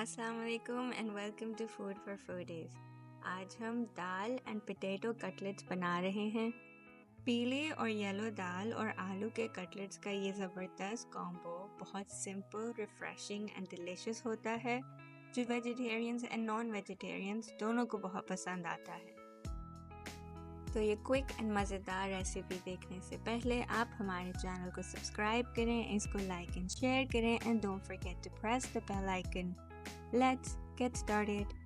अस्सलाम वालेकुम and welcome to food for foodies. आज हम दाल एंड पोटैटो कटलेट्स बना रहे हैं। पीले और येलो दाल और आलू के कटलेट्स का ये ज़बरदस्त कॉम्बो बहुत सिंपल, रिफ्रेशिंग एंड डिलीशियस होता है, जो वेजिटेरियंस एंड नॉन वेजिटेरियंस दोनों को बहुत पसंद आता है। तो ये क्विक एंड मज़ेदार रेसिपी देखने से पहले आप हमारे चैनल को सब्सक्राइब करें, इसको लाइक एंड शेयर करें and don't forget to press the bell icon. Let's get started.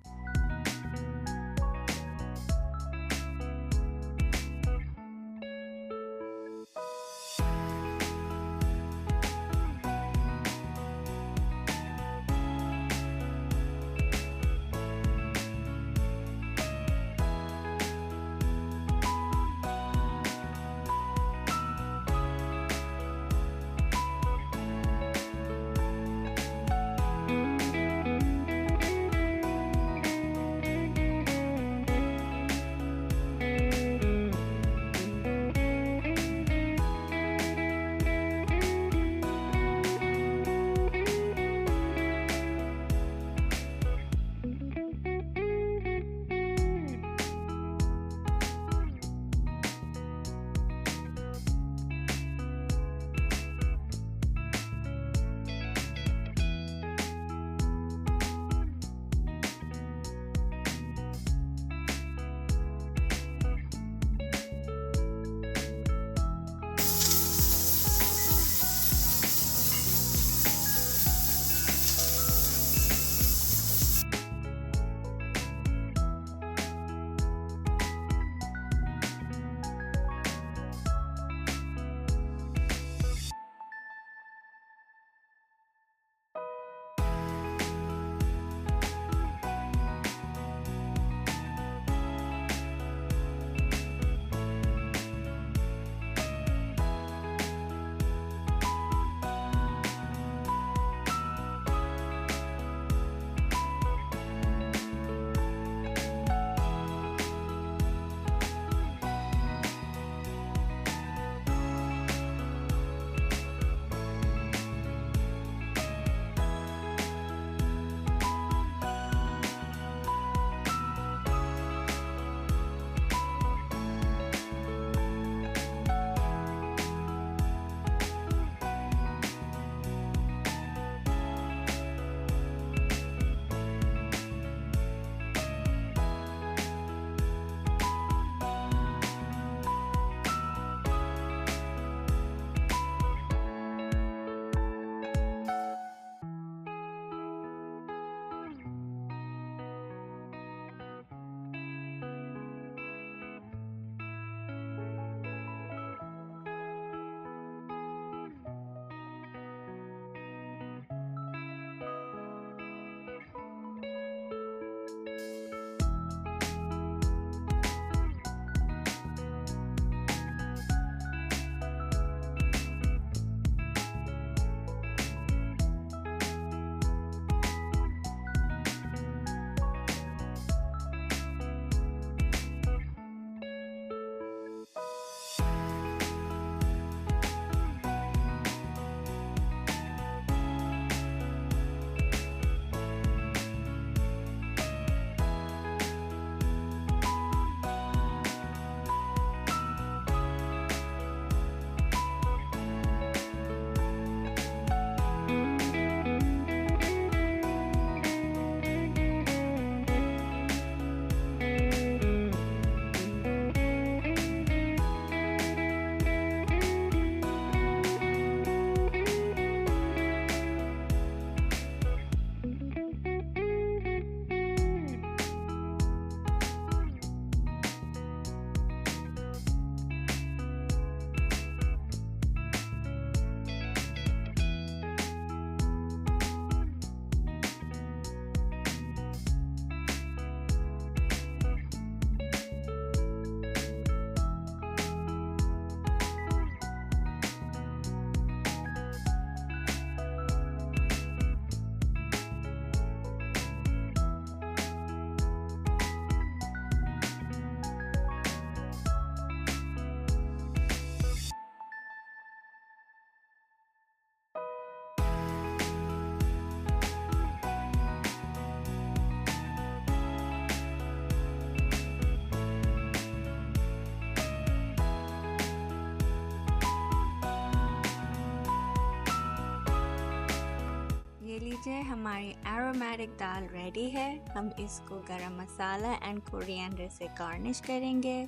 हमारी एरोमेटिक दाल रेडी है। हम इसको गरम मसाला एंड कोरिएंडर से गार्निश करेंगे,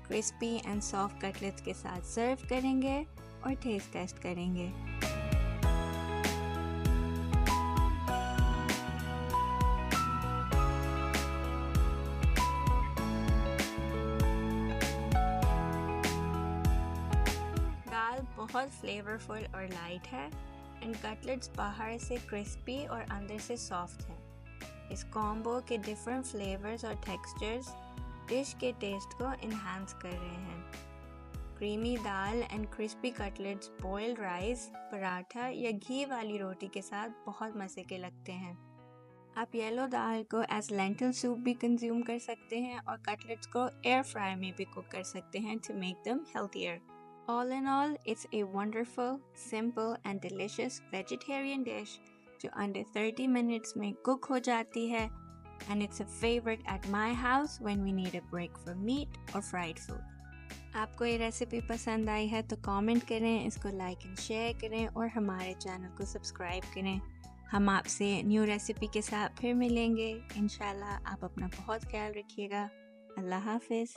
क्रिस्पी एंड सॉफ्ट कटलेट्स के साथ सर्व करेंगे और टेस्ट करेंगे। दाल बहुत फ्लेवरफुल और लाइट है एंड कटलेट्स बाहर से क्रिस्पी और अंदर से सॉफ्ट हैं। इस कॉम्बो के डिफरेंट फ्लेवर्स और टेक्सचर्स डिश के टेस्ट को इन्हांस कर रहे हैं। Creamy dal and crispy cutlets boiled rice, paratha या घी वाली रोटी के साथ बहुत मज़े के लगते हैं। आप येलो दाल को एज लेंटिल सूप भी कंज्यूम कर सकते हैं और कटलेट्स को एयर फ्रायर में भी कुक कर सकते हैं to make them healthier. All in all, it's a wonderful, simple and delicious vegetarian dish जो under 30 minutes में cook हो जाती है and it's a favorite at my house when we need a break from meat or fried food. आपको ये recipe पसंद आई है तो कमेंट करें, इसको लाइक एंड शेयर करें और हमारे चैनल को सब्सक्राइब करें। हम आपसे न्यू रेसिपी के साथ फिर मिलेंगे। इंशाल्लाह आप अपना बहुत ख्याल रखिएगा। अल्लाह हाफिज़।